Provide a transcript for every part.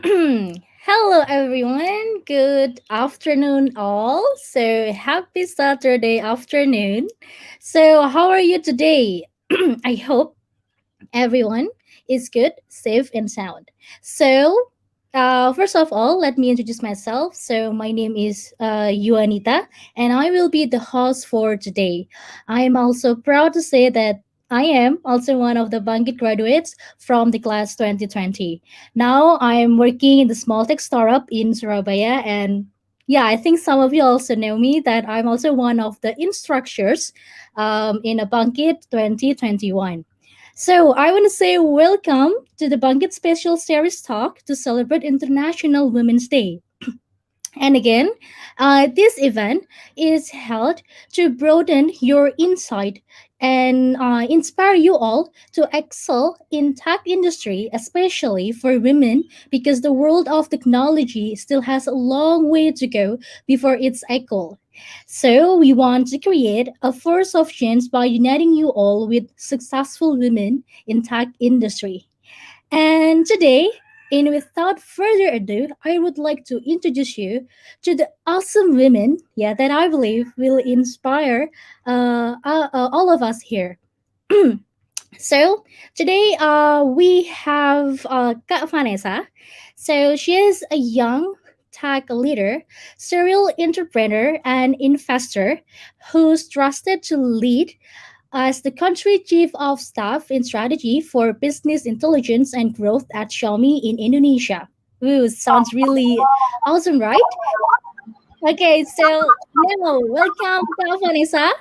Hello, everyone. Good afternoon, all. So, happy Saturday afternoon. So, how are you today? I hope everyone is good, safe, and sound. So, first of all, let me introduce myself. So, my name is Yuanita, and I will be the host for today. I am also proud to say that I am also one of the Bangkit graduates from the class 2020. Now, I am working in the small tech startup in Surabaya, and yeah, I think some of you also know me that I'm also one of the instructors in a Bangkit 2021. So I want to say welcome to the Bangkit Special Series Talk to celebrate International Women's Day. And again, this event is held to broaden your insight and inspire you all to excel in tech industry, especially for women, because the world of technology still has a long way to go before it's equal. So we want to create a force of change by uniting you all with successful women in tech industry. And today, and without further ado, I would like to introduce you to the awesome women, yeah, that I believe will inspire all of us here. So today, we have Kak Vanessa. So she is a young tech leader, serial entrepreneur, and investor who's trusted to lead as the country chief of staff in strategy for business intelligence and growth at Xiaomi in Indonesia. Ooh, sounds really awesome, right? Okay, so now welcome, Kak Vanessa.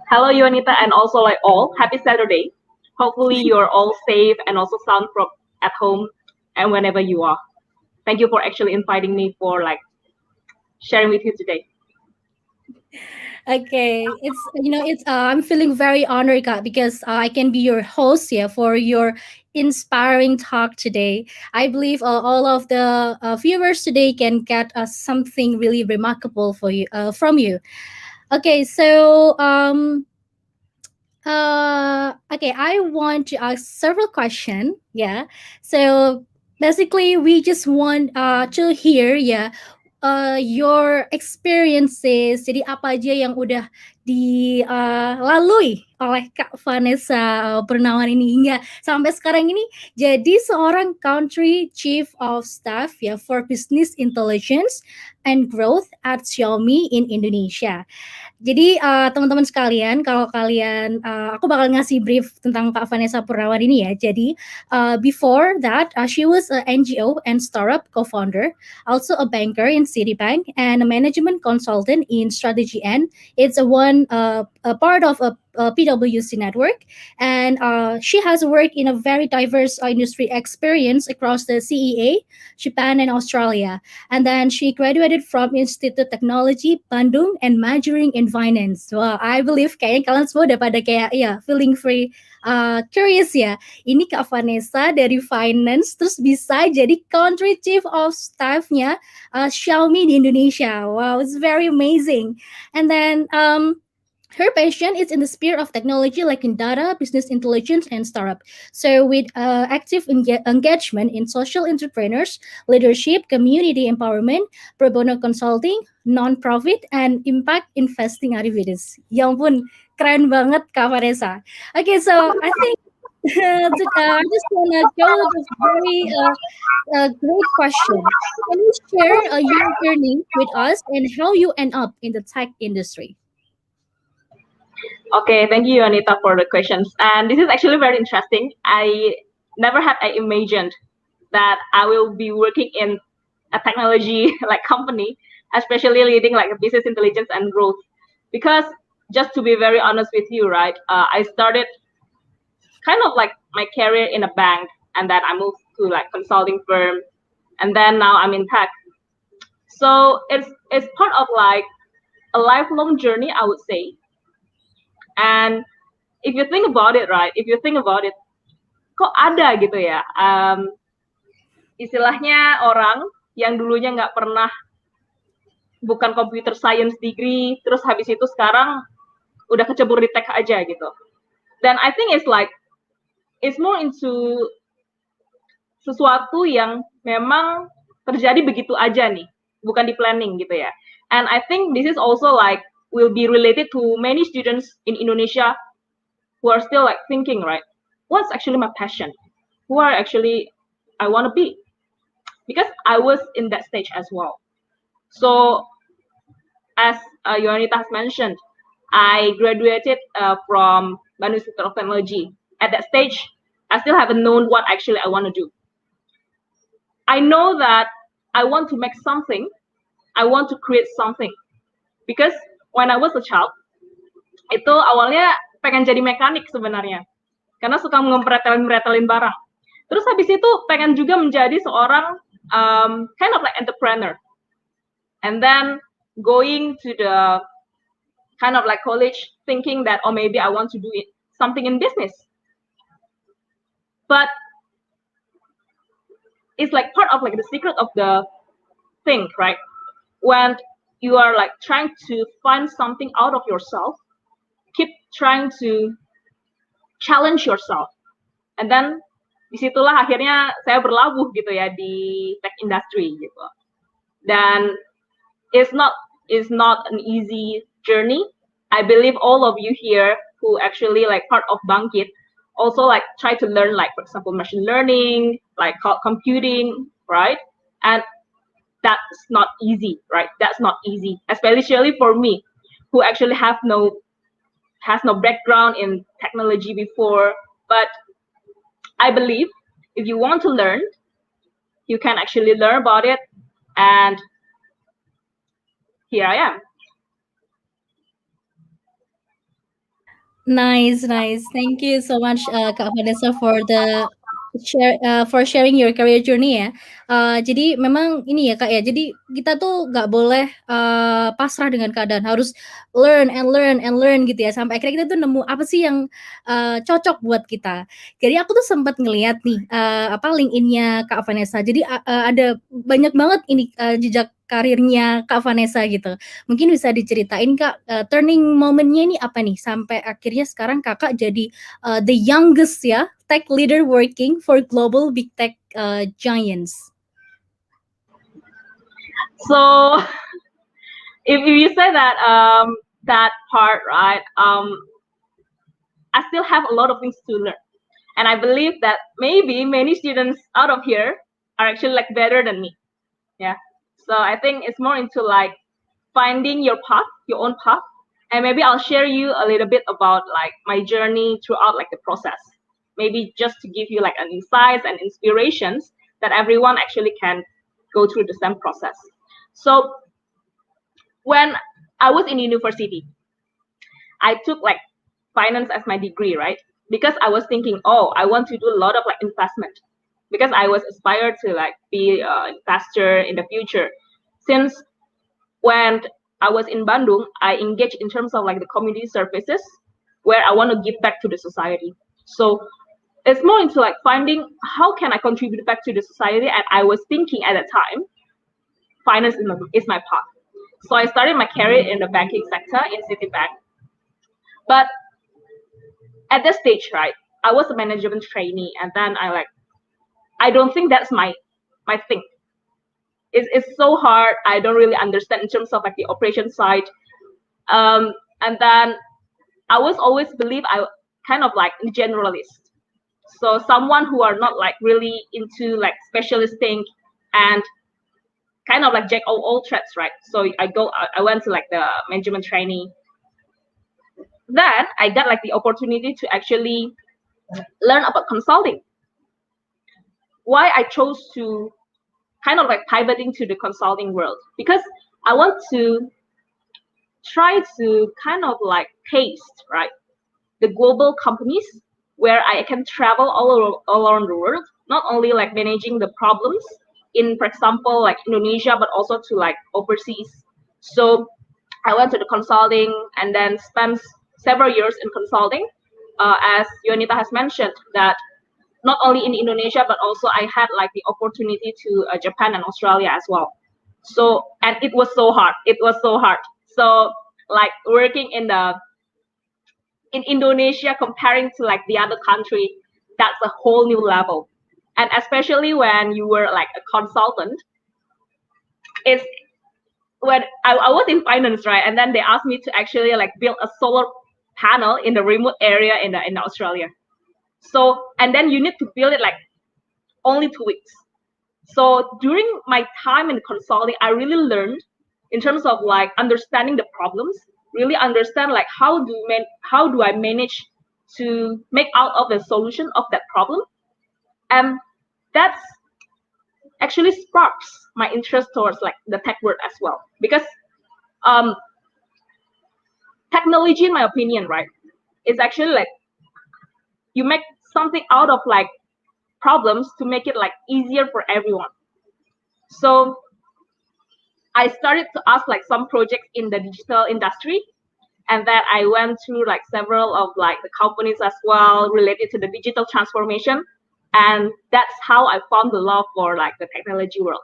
Hello, Yuanita, and also like all, happy Saturday. Hopefully, you're all safe and also sound from at home and whenever you are. Thank you for actually inviting me for like sharing with you today. Okay, it's I'm feeling very honored, Kak, because I can be your host here for your inspiring talk today. I believe all of the viewers today can get something really remarkable for you from you. Okay, so okay, I want to ask several questions. Yeah. So basically, we just want to hear ya your experiences. Jadi apa aja yang udah dilalui oleh Kak Vanessa Purnawan ini hingga sampai sekarang ini jadi seorang Country Chief of Staff ya for Business Intelligence and Growth at Xiaomi in Indonesia. Jadi teman-teman sekalian, kalau kalian, aku bakal ngasih brief tentang Kak Vanessa Purnawan ini ya. Jadi before that, she was a NGO and startup co-founder, also a banker in Citibank, and a management consultant in Strategy N. It's a part of a PwC network, and she has worked in a very diverse industry experience across the CEA, Japan, and Australia. And then she graduated from Institute Technology Bandung and majoring in finance. Well, I believe kayaknya kalian semua udah pada kayak ya feeling free curious ya. Ini Kak Vanessa dari finance terus bisa jadi country chief of staffnya Xiaomi di Indonesia. Wow, it's very amazing. And then her passion is in the sphere of technology like in data business intelligence and startup, so with active engagement in social entrepreneurs leadership community empowerment pro bono consulting non-profit and impact investing activities. Ya ampun, keren banget Kak Vanessa. Okay, so I think I just want to go with a very great question. Can you share your journey with us and how you end up in the tech industry? Okay, thank you, Yuanita, for the questions. And this is actually very interesting. I never had I imagined that I will be working in a technology like company, especially leading like a business intelligence and growth. Because just to be very honest with you, right? I started kind of like my career in a bank, and then I moved to like consulting firm, and then now I'm in tech. So it's part of like a lifelong journey, I would say. And if you think about it, right? If you think about it, kok ada gitu ya? Istilahnya orang yang dulunya nggak pernah bukan computer science degree, terus habis itu sekarang udah kecebur di tech aja gitu. Dan I think it's like it's more into sesuatu yang memang terjadi begitu aja nih, bukan di planning gitu ya. And I think this is also like will be related to many students in Indonesia who are still like thinking, right? What's actually my passion? Who are actually I want to be? Because I was in that stage as well. So as Yonita has mentioned, I graduated from Bandung Institute of Technology. At that stage, I still haven't known what actually I want to do. I know that I want to make something. I want to create something. Because when I was a child, itu awalnya pengen jadi mekanik sebenarnya. Karena suka ngepretelin barang. Terus habis itu pengen juga menjadi seorang kind of like entrepreneur. And then going to the kind of like college thinking that, oh, maybe I want to do something in business. But it's like part of like the secret of the thing, right? When you are like trying to find something out of yourself, keep trying to challenge yourself. And then disitulah akhirnya saya berlabuh gitu ya di tech industry gitu. Dan it's not an easy journey. I believe all of you here who actually like part of Bangkit also like try to learn like for example machine learning, like computing, right? And that's not easy, right? That's not easy, especially for me, who actually has no background in technology before. But I believe if you want to learn, you can actually learn about it, and here I am. Nice, nice. Thank you so much, Kak Vanessa, for sharing your career journey ya. Jadi memang ini ya Kak ya. Jadi kita tuh nggak boleh pasrah dengan keadaan. Harus learn and learn and learn gitu ya. Sampai akhirnya kita tuh nemu apa sih yang cocok buat kita. Jadi aku tuh sempat ngeliat nih apa LinkedIn-nya Kak Vanessa. Jadi ada banyak banget ini jejak karirnya Kak Vanessa gitu. Mungkin bisa diceritain Kak, turning moment-nya ini apa nih sampai akhirnya sekarang Kakak jadi the youngest ya tech leader working for global big tech giants. So if you say that that part, right? I still have a lot of things to learn, and I believe that maybe many students out of here are actually like better than me. Yeah. So I think it's more into like finding your path, your own path, and maybe I'll share you a little bit about like my journey throughout like the process. Maybe just to give you like an insights and inspirations that everyone actually can go through the same process. So when I was in university, I took like finance as my degree, right? Because I was thinking, oh, I want to do a lot of like investment, because I was aspired to like be an investor in the future. Since when I was in Bandung, I engaged in terms of like the community services where I want to give back to the society. So it's more into like finding how can I contribute back to the society. And I was thinking at that time, finance is my path. So I started my career in the banking sector in Citibank. But at that stage, right, I was a management trainee, and then I don't think that's my thing. It's so hard. I don't really understand in terms of like the operation side. And then I was always believe I kind of like a generalist. So someone who are not like really into like specialist thing and kind of like jack of all trades, right? So I went to like the management training. Then I got like the opportunity to actually learn about consulting. Why I chose to kind of like pivoting to the consulting world, because I want to try to kind of like taste, right, the global companies where I can travel all around the world, not only like managing the problems in, for example, like Indonesia, but also to like overseas. So I went to the consulting and then spent several years in consulting. As Yonita has mentioned, that not only in Indonesia, but also I had like the opportunity to Japan and Australia as well. So, and it was so hard. It was so hard. So like working in Indonesia comparing to like the other country, that's a whole new level. And especially when you were like a consultant, it's when I was in finance, right? And then they asked me to actually like build a solar panel in the remote area in Australia. So and then you need to build it like only 2 weeks. So during my time in consulting, I really learned in terms of like understanding the problems, really understand like how do I manage to make out of the solution of that problem, and that's actually sparks my interest towards like the tech world as well, because um technology, in my opinion, right, is actually like you make something out of like problems to make it like easier for everyone. So I started to ask like some projects in the digital industry, and then I went through like several of like the companies as well related to the digital transformation, and that's how I found the love for like the technology world.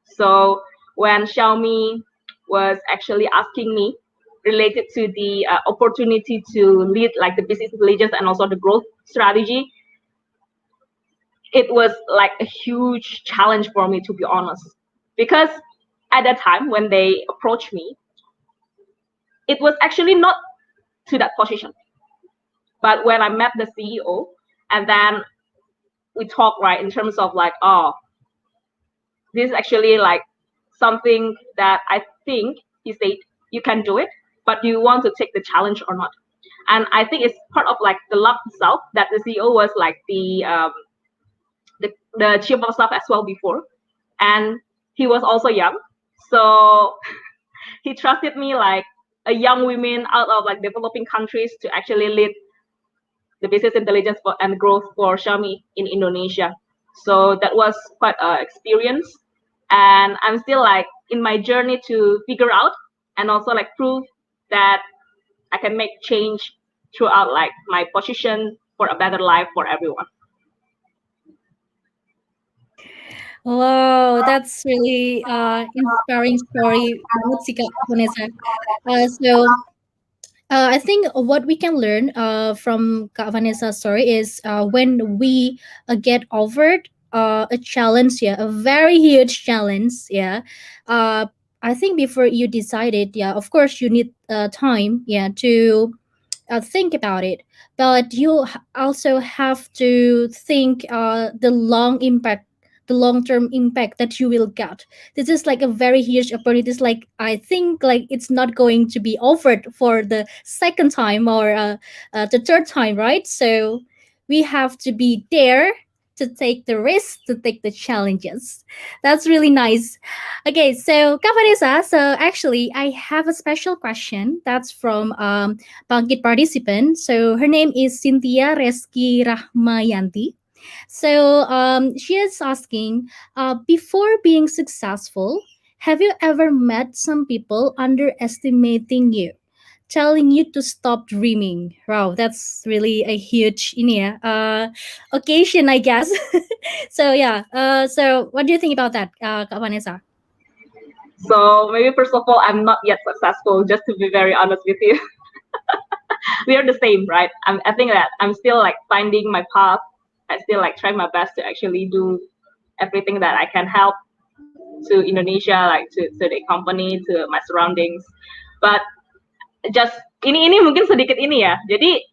So when Xiaomi was actually asking me related to the opportunity to lead like the business intelligence and also the growth strategy, it was like a huge challenge for me, to be honest, because at that time when they approached me, it was actually not to that position. But when I met the CEO, and then we talked, right, in terms of like, oh, this is actually like something that I think he said you can do it, but do you want to take the challenge or not? And I think it's part of like the luck itself that the CEO was like the chief of staff as well before, and he was also young, so he trusted me like a young woman out of like developing countries to actually lead the business intelligence and growth for Xiaomi in Indonesia. So that was quite an experience, and I'm still like in my journey to figure out and also like prove that I can make change throughout like my position for a better life for everyone. Wow, that's really inspiring story banget sih Kak Vanessa. So I think what we can learn from Kak Vanessa's story is when we get offered a challenge, yeah, a very huge challenge, yeah. Uh, I think before you decided, yeah, of course you need time, yeah, to think about it, but you also have to think the long impact, the long term impact that you will get. This is like a very huge opportunity. It's like I think like it's not going to be offered for the second time or the third time, right? So we have to be there to take the risk, to take the challenges. That's really nice. Okay, so Kak Vanessa, so actually I have a special question that's from Bangkit participant. So her name is Cynthia Reski Rahmayanti. So she is asking, before being successful, have you ever met some people underestimating you, telling you to stop dreaming? Wow, that's really a huge occasion, I guess. So yeah, so what do you think about that, Kak Vanessa? So maybe first of all, I'm not yet successful, just to be very honest with you. We are the same, right? I think that I'm still like finding my path. I still like try my best to actually do everything that I can help to Indonesia, like to the company, to my surroundings. But just ini mungkin sedikit ini ya. Jadi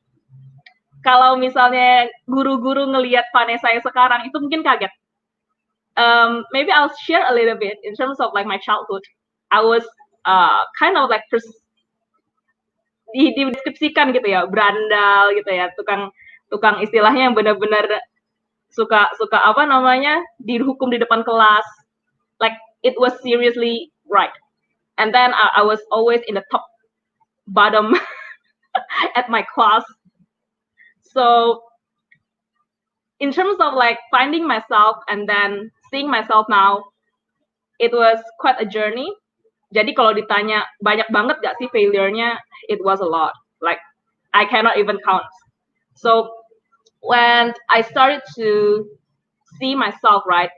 kalau misalnya guru-guru ngelihat Vanessa yang sekarang itu mungkin kaget. Maybe I'll share a little bit in terms of like my childhood. I was kind of like dideskripsikan gitu ya, berandal gitu ya, tukang tukang istilahnya yang benar-benar suka suka apa namanya dihukum di depan kelas, like it was seriously right. And then I was always in the top bottom at my class. So in terms of like finding myself and then seeing myself now, it was quite a journey. Jadi kalau ditanya banyak banget gak sih failure-nya, it was a lot. Like I cannot even count. So when I started to see myself, right,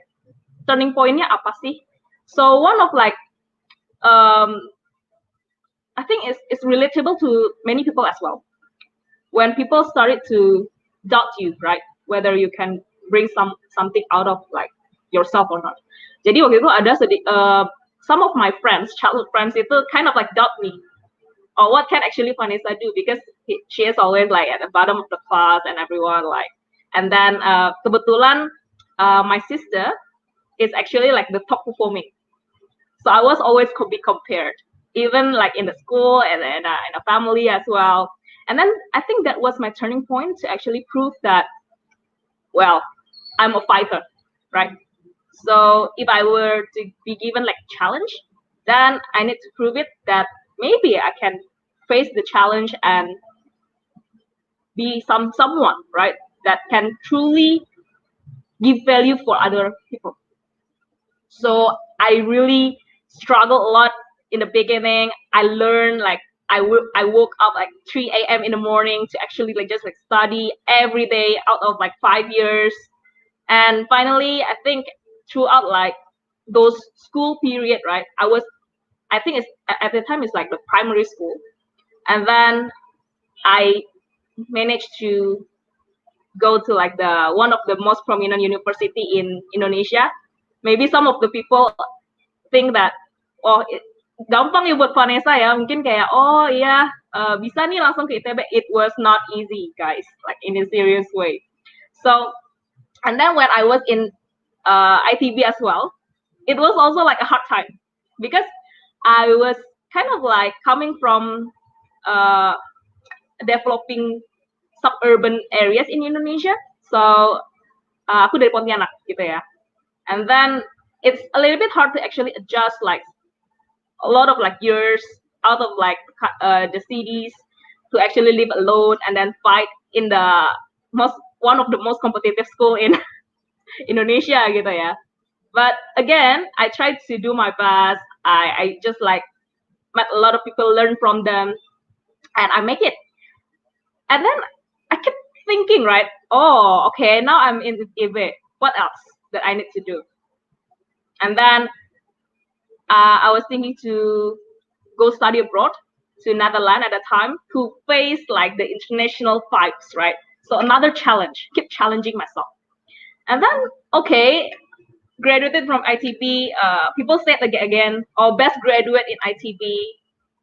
turning point-nya apa sih? So one of like I think it's relatable to many people as well. When people started to doubt you, right, whether you can bring something out of like yourself or not. Jadi waktu itu ada some of my friends, childhood friends itu kind of like doubt me, or what can actually Vanessa do, because she is always like at the bottom of the class and everyone like. And then kebetulan my sister is actually like the top performing, so I was always be compared, even like in the school and then in a family as well. And then I think that was my turning point to actually prove that, well, I'm a fighter, right? So if I were to be given like challenge, then I need to prove it that maybe I can face the challenge and be someone, right, that can truly give value for other people. So I really struggled a lot in the beginning. I learned like I woke up like 3 a.m. in the morning to actually like just like study every day out of like 5 years. And finally, I think throughout like those school period, right, I think it's at the time it's like the primary school. And then I managed to go to like the one of the most prominent university in Indonesia. Maybe some of the people think that, oh, gampang ya buat Vanessa ya, mungkin kayak, oh iya, bisa nih langsung ke ITB. It was not easy, guys, like in a serious way. So, and then when I was in ITB as well, it was also like a hard time, because I was kind of like coming from developing suburban areas in Indonesia. So aku dari Pontianak gitu ya. And then it's a little bit hard to actually adjust like a lot of like years out of like the cities to actually live alone and then fight in the one of the most competitive school in Indonesia gitu ya. But again, I tried to do my best. I just like met a lot of people, learn from them, and I make it. And then I kept thinking, right? Oh, okay, now I'm in IB. What else that I need to do? And then I was thinking to go study abroad to Netherlands at the time to face like the international fights, right? So another challenge, keep challenging myself. And then, okay, graduated from ITB. People said again, oh, best graduate in ITB.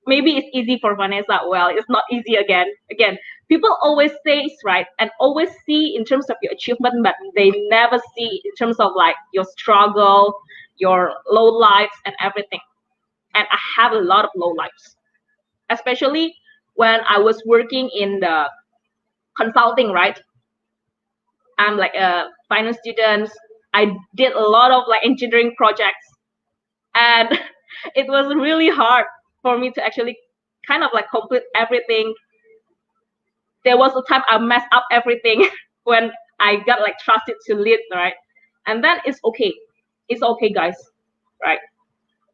Maybe it's easy for Vanessa. Well, it's not easy again. Again, people always say it's right and always see in terms of your achievement, but they never see in terms of like your struggle, your low lives and everything. And I have a lot of low lives, especially when I was working in the consulting, right? I'm like a finance student. I did a lot of like engineering projects, and it was really hard for me to actually kind of like complete everything. There was a time I messed up everything when I got like trusted to lead, right? And then it's okay. It's okay, guys, right?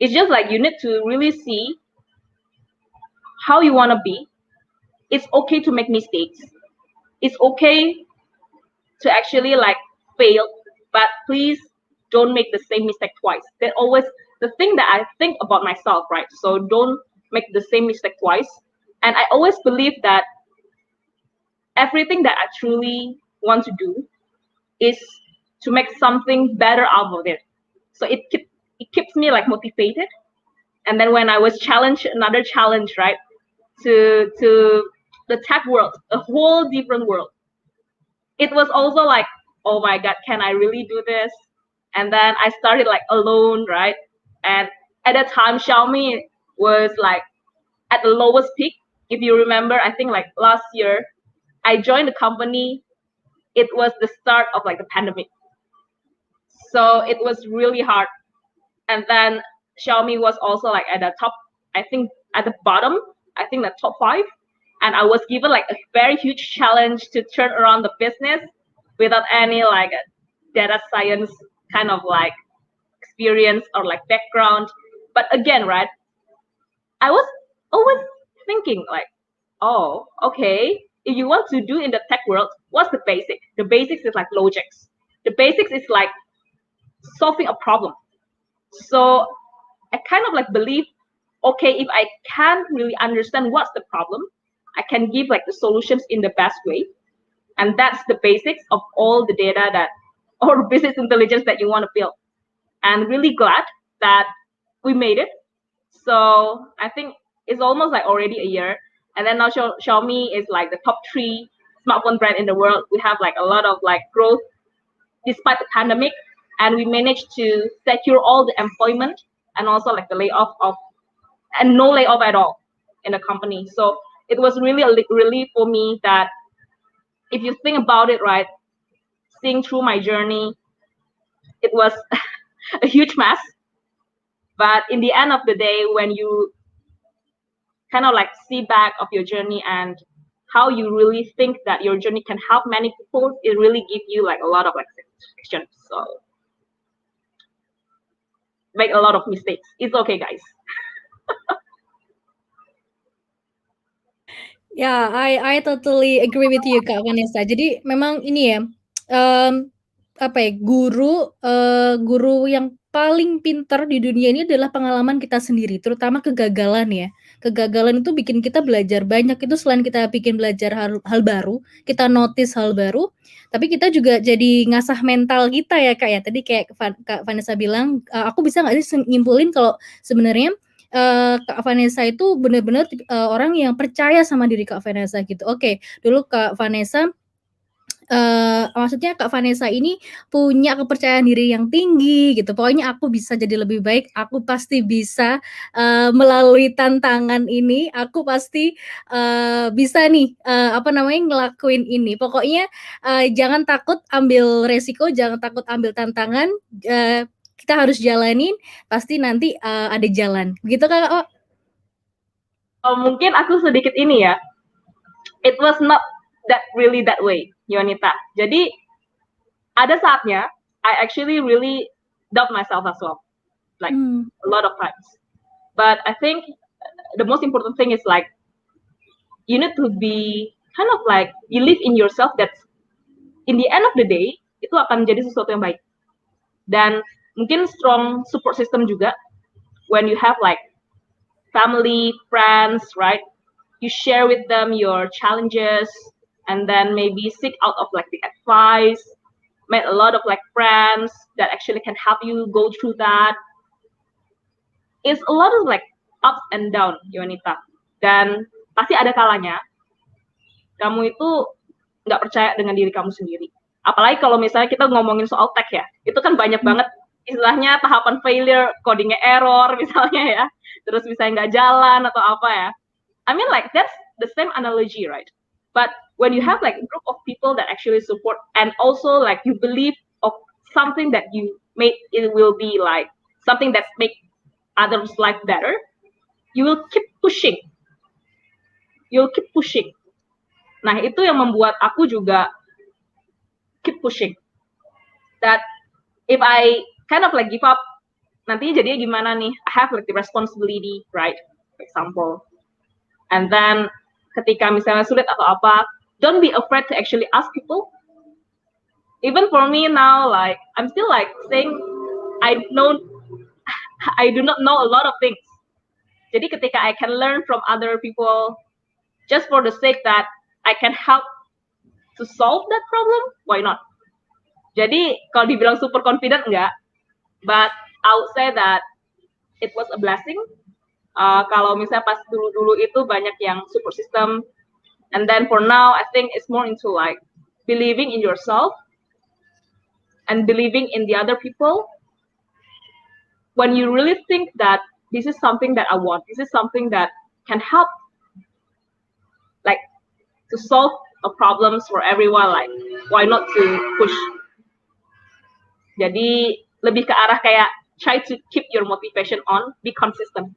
It's just like you need to really see how you want to be. It's okay to make mistakes. It's okay to actually like fail, but please don't make the same mistake twice. That always the thing that I think about myself, right? So don't make the same mistake twice. And I always believe that everything that I truly want to do is to make something better out of it. So it keeps me like motivated. And then when I was challenged, another challenge, right, to the tech world, a whole different world, it was also like, oh my god, can I really do this? And then I started like alone, right? And at that time, Xiaomi was like at the lowest peak. If you remember, I think like last year, I joined the company. It was the start of like the pandemic, so it was really hard. And then Xiaomi was also like at the top. I think at the bottom. I think the top 5. And I was given like a very huge challenge to turn around the business without any like data science kind of like experience or like background. But again, right, I was always thinking like, oh, okay, if you want to do in the tech world, what's the basic? The basics is like logics. The basics is like solving a problem. So I kind of like believe, okay, if I can't really understand what's the problem, I can give like the solutions in the best way. And that's the basics of all the data that or business intelligence that you want to build. And really glad that we made it. So I think it's almost like already a year. And then now Xiaomi is like the top 3 smartphone brand in the world. We have like a lot of like growth despite the pandemic, and we managed to secure all the employment and also like the layoff of and no layoff at all in the company. So it was really a relief for me that if you think about it, right, seeing through my journey, it was a huge mess. But in the end of the day, when you kind of like see back of your journey and how you really think that your journey can help many people, it really gives you like a lot of like satisfaction. So make a lot of mistakes. It's okay, guys. Ya, I totally agree with you, Kak Vanessa. Jadi memang ini ya, apa ya, guru yang paling pintar di dunia ini adalah pengalaman kita sendiri, terutama kegagalan ya. Kegagalan itu bikin kita belajar banyak, itu selain kita bikin belajar hal baru, kita notice hal baru, tapi kita juga jadi ngasah mental kita ya, Kak, ya. Tadi kayak Kak Vanessa bilang, aku bisa nggak sih nyimpulin kalau sebenarnya Kak Vanessa itu benar-benar orang yang percaya sama diri Kak Vanessa gitu. Oke, dulu Kak Vanessa maksudnya Kak Vanessa ini punya kepercayaan diri yang tinggi gitu. Pokoknya aku bisa jadi lebih baik, aku pasti bisa melalui tantangan ini, aku pasti bisa nih ngelakuin ini. Pokoknya jangan takut ambil resiko, jangan takut ambil tantangan. Kita harus jalanin, pasti nanti ada jalan. Begitu Kak? Mungkin aku sedikit ini ya. It was not that really that way, Yonita. Jadi ada saatnya I actually really doubt myself as well, like a lot of times. But I think the most important thing is like you need to be kind of like believe in yourself that in the end of the day itu akan menjadi sesuatu yang baik. Dan mungkin strong support system juga when you have like family, friends, right? You share with them your challenges and then maybe seek out of like the advice, met a lot of like friends that actually can help you go through that. It's a lot of like ups and down, Yonita. Dan pasti ada kalanya kamu itu nggak percaya dengan diri kamu sendiri. Apalagi kalau misalnya kita ngomongin soal tech ya, itu kan banyak banget istilahnya tahapan failure, codingnya error misalnya ya, terus misalnya nggak jalan atau apa ya. I mean like that's the same analogy, right? But when you have like a group of people that actually support and also like you believe of something that you made, it will be like something that make others' life better, you will keep pushing. You'll keep pushing. Nah, itu yang membuat aku juga keep pushing. That if I kind of like give up, nantinya jadinya gimana nih? I have like the responsibility, right? For example. And then ketika misalnya sulit atau apa, don't be afraid to actually ask people. Even for me now, like I'm still like saying I do not know a lot of things. Jadi ketika I can learn from other people just for the sake that I can help to solve that problem, why not? Jadi kalau dibilang super confident enggak, but I would say that it was a blessing. Kalau misalnya pas dulu itu banyak yang support system, and then for now I think it's more into like believing in yourself and believing in the other people. When you really think that this is something that I want, this is something that can help like to solve problems for everyone, like why not to push. Jadi lebih ke arah kayak try to keep your motivation on, be consistent.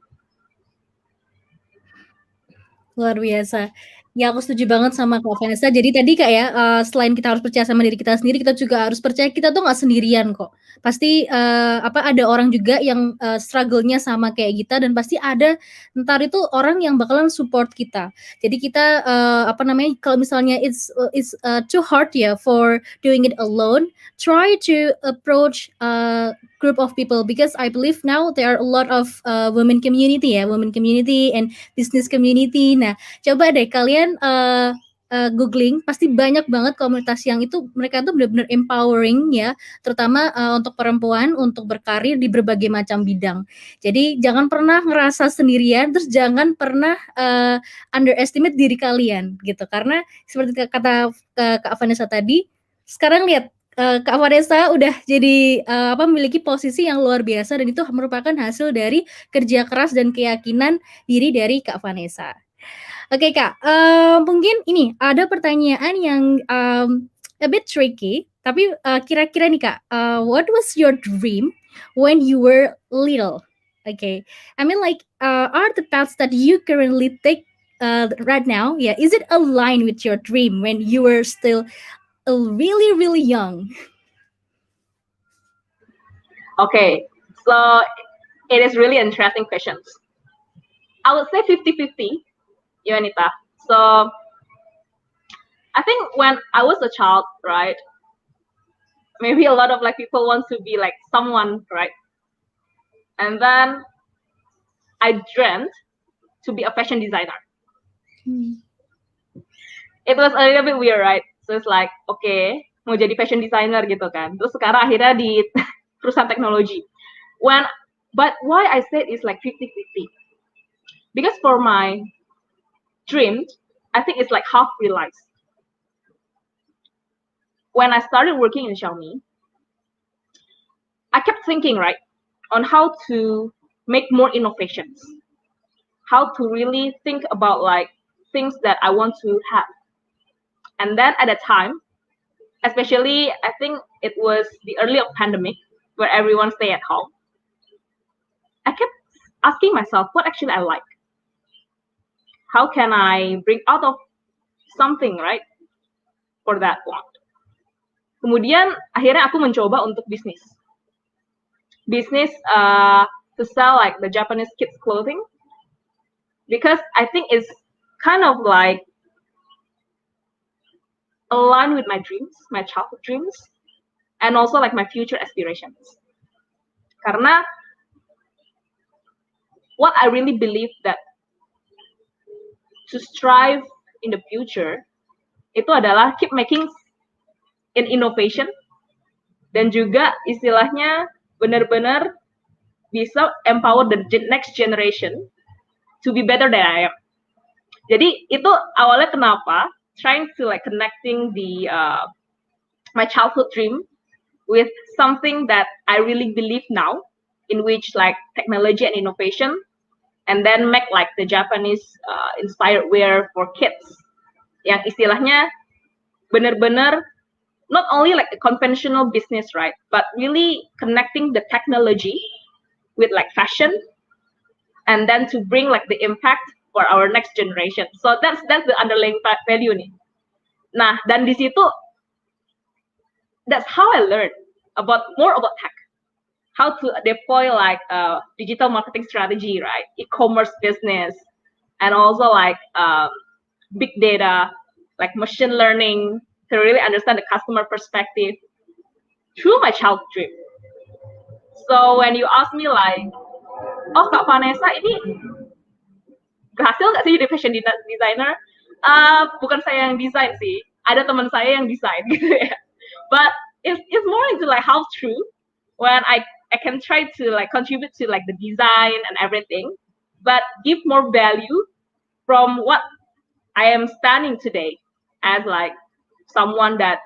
Luar biasa. Ya, aku setuju banget sama Kak Vanessa. Jadi tadi Kak ya, selain kita harus percaya sama diri kita sendiri, kita juga harus percaya kita tuh nggak sendirian kok. Pasti ada orang juga yang struggle-nya sama kayak kita dan pasti ada entar itu orang yang bakalan support kita. Jadi kita kalau misalnya it's too hard ya for doing it alone, try to approach group of people because I believe now there are a lot of women community and business community. Nah, coba deh kalian googling pasti banyak banget komunitas yang itu mereka tuh benar-benar empowering ya, terutama untuk perempuan untuk berkarir di berbagai macam bidang. Jadi jangan pernah ngerasa sendirian, terus jangan pernah underestimate diri kalian gitu. Karena seperti kata Kak Vanessa tadi, sekarang lihat Kak Vanessa udah jadi memiliki posisi yang luar biasa dan itu merupakan hasil dari kerja keras dan keyakinan diri dari Kak Vanessa. Oke Kak, mungkin ini ada pertanyaan yang a bit tricky, tapi kira-kira nih Kak, what was your dream when you were little? Okay, I mean like are the paths that you currently take right now, yeah, is it aligned with your dream when you were still really really young? Okay, so it is really interesting questions. I would say 50-50, Yuanita. So I think when I was a child, right, maybe a lot of like people want to be like someone, right? And then I dreamt to be a fashion designer. It was a little bit weird, right? So it's like, okay, mau jadi fashion designer gitu kan. Terus sekarang akhirnya di perusahaan teknologi. But why I said it's like 50-50? Because for my dream, I think it's like half realized. When I started working in Xiaomi, I kept thinking, right, on how to make more innovations, how to really think about like things that I want to have. And then at a time, especially I think it was the early of pandemic where everyone stay at home, I kept asking myself what actually I like. How can I bring out of something, right, for that one? Kemudian akhirnya aku mencoba untuk bisnis to sell like the Japanese kids clothing, because I think it's kind of like aligned with my dreams, my childhood dreams, and also like my future aspirations. Karena what I really believe that to strive in the future itu adalah keep making in innovation, dan juga istilahnya benar-benar bisa empower the next generation to be better than I am. Jadi itu awalnya kenapa trying to like connecting the my childhood dream with something that I really believe now, in which like technology and innovation, and then make like the Japanese inspired wear for kids, yang istilahnya benar-benar not only like a conventional business, right, but really connecting the technology with like fashion, and then to bring like the impact for our next generation. So that's the underlying value nih. Nah, dan di situ that's how I learned more about tech, how to deploy like digital marketing strategy, right, e-commerce business, and also like big data, like machine learning, to really understand the customer perspective through my child dream. So when you ask me like, oh Kak Vanessa ini berhasil nggak sih jadi fashion designer? Bukan saya yang desain sih, ada teman saya yang desain gitu ya. But it's more into like how true when I can try to like contribute to like the design and everything, but give more value from what I am standing today as like someone that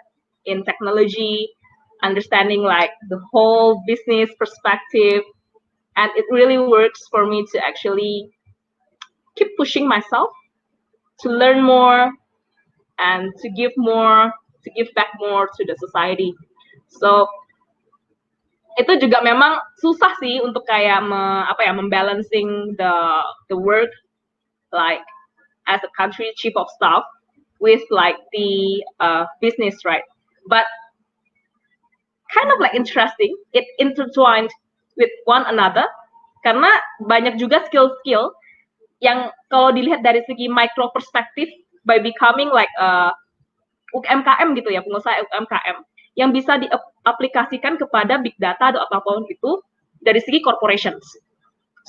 in technology, understanding like the whole business perspective, and it really works for me to actually keep pushing myself to learn more and to give back more to the society. So itu juga memang susah sih untuk kayak membalancing the work like as a country chief of staff with like the business, right? But kind of like interesting, it intertwined with one another, karena banyak juga skill-skill yang kalau dilihat dari segi micro perspektif by becoming like UMKM gitu ya, pengusaha UMKM yang bisa diaplikasikan kepada big data atau apapun itu dari segi corporations.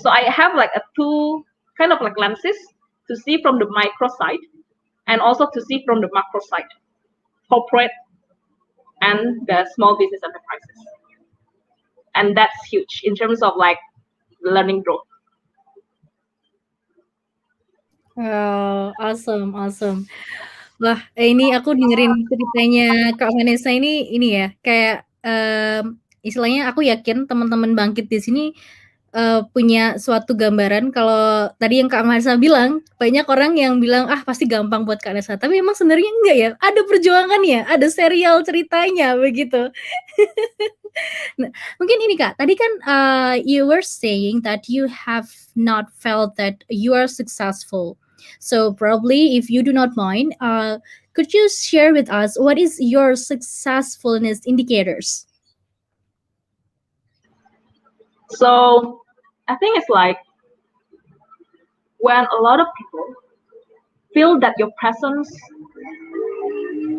So I have like a two kind of like lenses to see from the micro side and also to see from the macro side, corporate and the small business enterprises. And that's huge in terms of like learning growth. Wow, awesome, awesome. Wah, ini aku dengerin ceritanya Kak Vanessa ini ya, kayak, istilahnya aku yakin teman-teman Bangkit di sini, punya suatu gambaran kalau tadi yang Kak Vanessa bilang, banyak orang yang bilang, "Ah, pasti gampang buat Kak Vanessa," tapi emang sebenarnya enggak ya, ada perjuangannya, ada serial ceritanya, begitu. Nah, mungkin ini Kak, tadi kan you were saying that you have not felt that you are successful. So probably if you do not mind, could you share with us what is your successfulness indicators? So I think it's like when a lot of people feel that your presence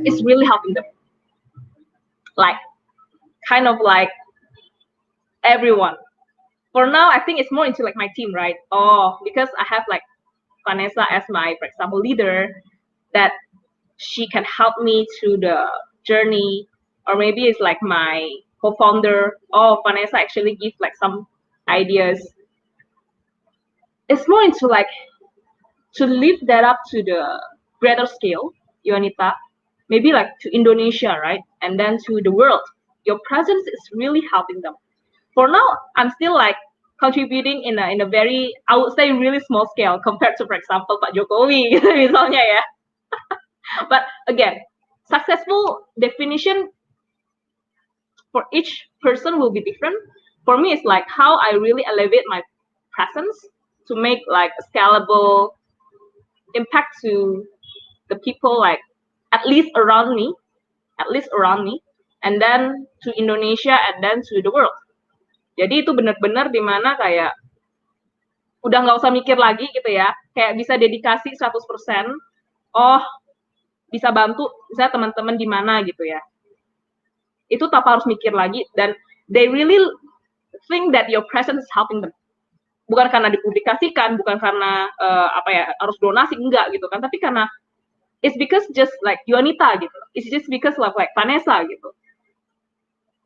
is really helping them. Like kind of like everyone. For now, I think it's more into like my team, right? Oh, because I have like Vanessa as my, for example, leader, that she can help me through the journey, or maybe it's like my co-founder. Oh, Vanessa actually gives like some ideas. It's more into like to lift that up to the greater scale, Yonita, maybe like to Indonesia, right? And then to the world. Your presence is really helping them. For now, I'm still like contributing in a very, I would say, really small scale compared to, for example, Pak Jokowi, gitu misalnya ya. But again, successful definition for each person will be different. For me, it's like how I really elevate my presence to make like a scalable impact to the people, like at least around me, and then to Indonesia, and then to the world. Jadi itu benar-benar dimana kayak udah nggak usah mikir lagi gitu ya, kayak bisa dedikasi 100%. Oh, bisa bantu misalnya teman-teman di mana gitu ya. Itu tanpa harus mikir lagi, dan they really think that your presence is helping them. Bukan karena dipublikasikan, bukan karena apa ya, harus donasi, enggak gitu kan, tapi karena it's because just like Yuanita gitu. It's just because of like Vanessa gitu.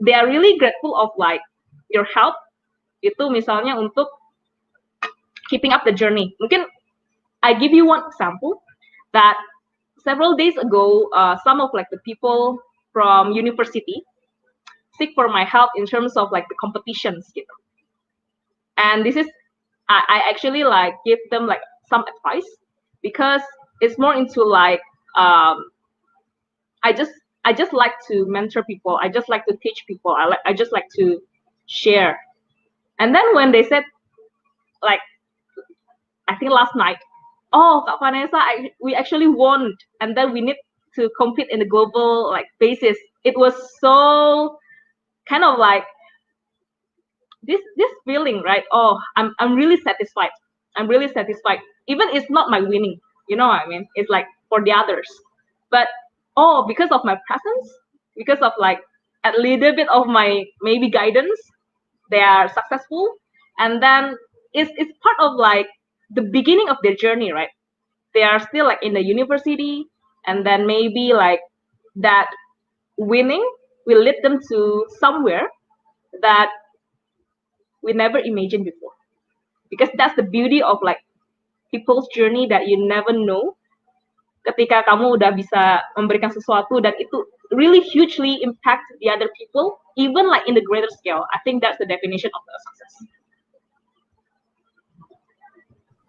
They are really grateful of like your help itu misalnya untuk keeping up the journey. Mungkin I give you one example that several days ago, some of like the people from university seek for my help in terms of like the competitions gitu. And this is I actually like give them like some advice, because it's more into like I just like to mentor people. I just like to teach people. I just like to share. And then when they said like, I think last night, oh Kak Vanessa, we actually won, and then we need to compete in the global like basis. It was so kind of like this feeling, right? Oh, I'm really satisfied. I'm really satisfied. Even it's not my winning, you know what I mean? It's like for the others. But oh, because of my presence, because of like a little bit of my maybe guidance, they are successful. And then it's part of like the beginning of their journey, right? They are still like in the university, and then maybe like that winning will lead them to somewhere that we never imagined before. Because that's the beauty of like people's journey, that you never know ketika kamu udah bisa memberikan sesuatu dan itu really hugely impact the other people, even like in the greater scale. I think that's the definition of the success.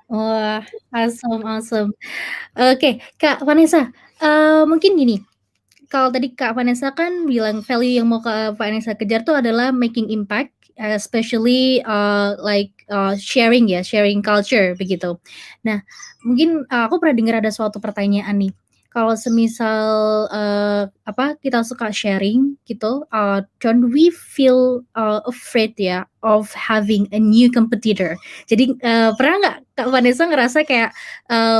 Wah, awesome, awesome. Oke, Kak Vanessa, mungkin gini, kalau tadi Kak Vanessa kan bilang value yang mau Kak Vanessa kejar tuh adalah making impact, especially like sharing ya, sharing culture begitu. Nah, mungkin aku pernah dengar ada suatu pertanyaan nih. Kalau semisal apa kita suka sharing gitu, don't we feel afraid ya of having a new competitor? Jadi pernah nggak Kak Vanessa ngerasa kayak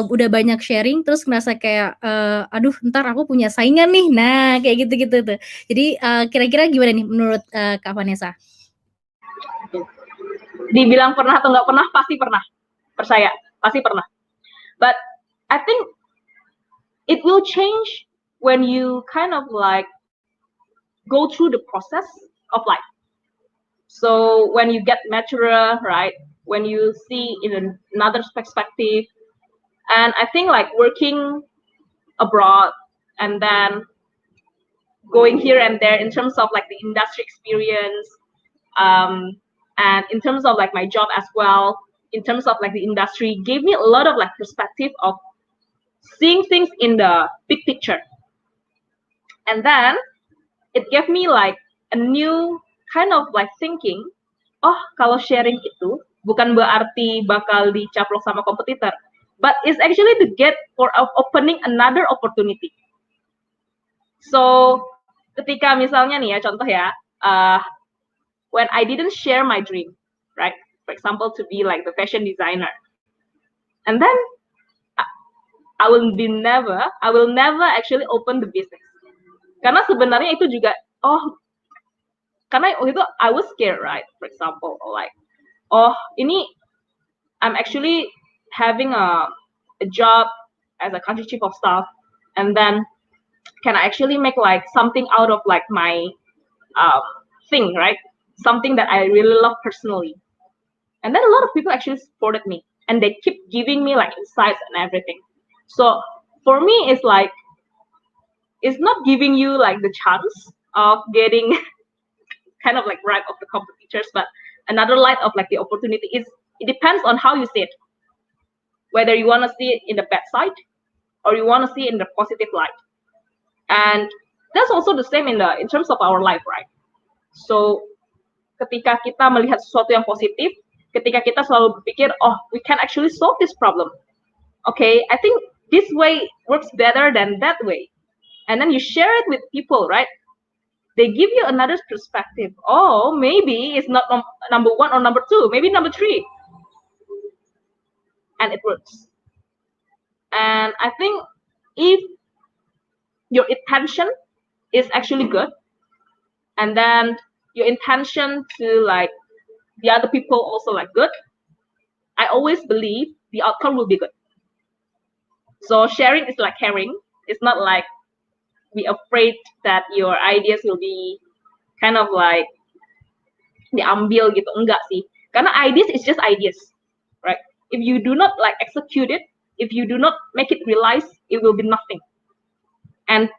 udah banyak sharing terus ngerasa kayak aduh ntar aku punya saingan nih, nah kayak gitu-gitu tuh. Jadi kira-kira gimana nih menurut Kak Vanessa? Dibilang pernah atau nggak pernah, pasti pernah. Percaya, pasti pernah. But I think it will change when you kind of like go through the process of life. So when you get maturer, right? When you see in another perspective, and I think like working abroad and then going here and there in terms of like the industry experience, um, and in terms of like my job as well, in terms of like the industry, gave me a lot of like perspective of seeing things in the big picture. And then it gave me like a new kind of like thinking, oh kalau sharing itu bukan berarti bakal dicaplok sama kompetitor, but it's actually the gate for opening another opportunity. So ketika misalnya nih ya contoh ya, when I didn't share my dream, right? For example, to be like the fashion designer, and then I will never actually open the business. Karena sebenarnya itu juga, oh, karena waktu itu I was scared, right? For example, like, oh, ini I'm actually having a job as a country chief of staff, and then can I actually make like something out of like my um, thing, right? Something that I really love personally. And then a lot of people actually supported me, and they keep giving me like insights and everything. So for me, it's like it's not giving you like the chance of getting kind of like right of the competitors, but another light of like the opportunity is it depends on how you see it, whether you want to see it in the bad side or you want to see it in the positive light. And that's also the same in terms of our life, right? So ketika kita melihat sesuatu yang positif, ketika kita selalu berpikir, oh, we can actually solve this problem. Okay, I think this way works better than that way. And then you share it with people, right? They give you another perspective. Oh, maybe it's not number one or number two, maybe number three. And it works. And I think if your intention is actually good, and then your intention to like the other people also like good, I always believe the outcome will be good. So sharing is like caring. It's not like be afraid that your ideas will be kind of like diambil gitu, enggak sih. Karena ideas is just ideas, right? If you do not like execute it, if you do not make it realize, it will be nothing. And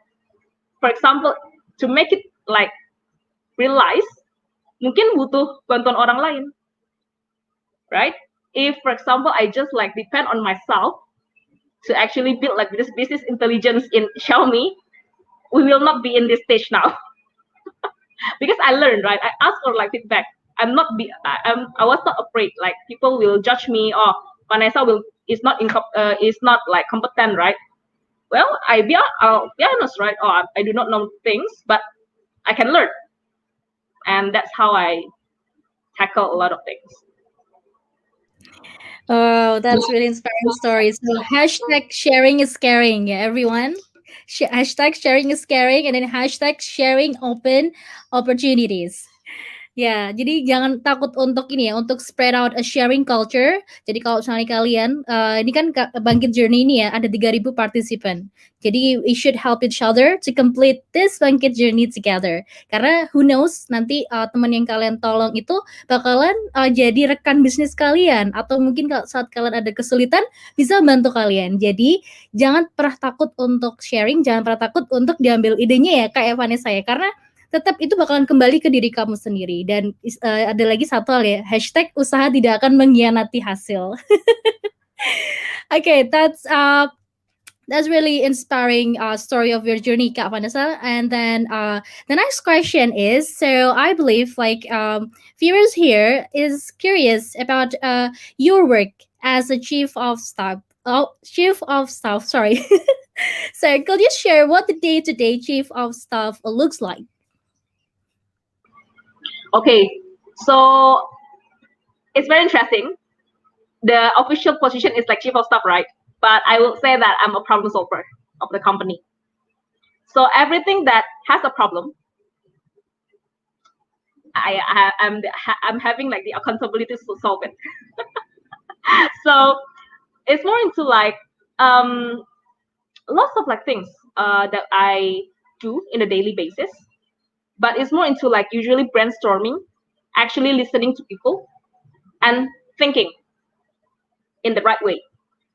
for example, to make it like realize, mungkin butuh bantuan orang lain, right? If for example I just like depend on myself to actually build like this business intelligence in Xiaomi, we will not be in this stage now. Because I learned, right? I asked for like feedback. I was not afraid like people will judge me, or Vanessa is not like competent, right? Well, I'll be honest, right? Or I do not know things, but I can learn, and that's how I tackle a lot of things. Oh, that's really inspiring story. So hashtag sharing is caring, yeah, everyone. Hashtag sharing is caring, and then hashtag sharing open opportunities. Ya, jadi jangan takut untuk ini ya, untuk spread out a sharing culture. Jadi kalau misalnya kalian, ini kan Bangkit Journey ini ya, ada 3.000 partisipan. Jadi we should help each other to complete this Bangkit Journey together. Karena who knows, nanti teman yang kalian tolong itu bakalan jadi rekan bisnis kalian. Atau mungkin saat kalian ada kesulitan, bisa membantu kalian. Jadi jangan pernah takut untuk sharing, jangan pernah takut untuk diambil idenya ya, kayak Vanessa ya. Karena tetap itu bakalan kembali ke diri kamu sendiri. Dan ada lagi satu hal ya, hashtag usaha tidak akan mengkhianati hasil. Okay, that's really inspiring story of your journey, Kak Vanessa. And then the next question is, so I believe like viewers here is curious about your work as a chief of staff. Oh, chief of staff, sorry. So could you share what the day-to-day chief of staff looks like? Okay, so it's very interesting. The official position is like chief of staff, right? But I will say that I'm a problem solver of the company. So everything that has a problem, I'm having like the accountability to solve it. So it's more into like lots of like things that I do in a daily basis, but it's more into like usually brainstorming, actually listening to people, and thinking in the right way.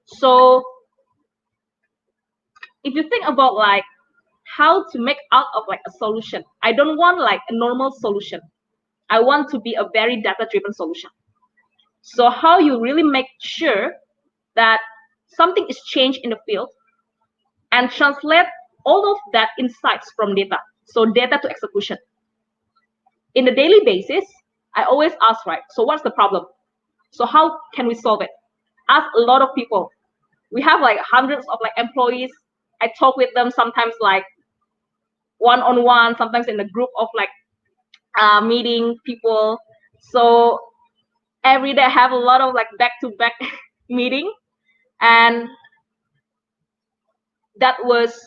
So if you think about like how to make out of like a solution, I don't want like a normal solution. I want to be a very data driven solution. So how you really make sure that something is changed in the field and translate all of that insights from data. So data to execution. In a daily basis, I always ask, right, so what's the problem? So how can we solve it? Ask a lot of people. We have like hundreds of like employees. I talk with them sometimes like one on one, sometimes in a group of like meeting people. So every day I have a lot of like back to back meeting, and that was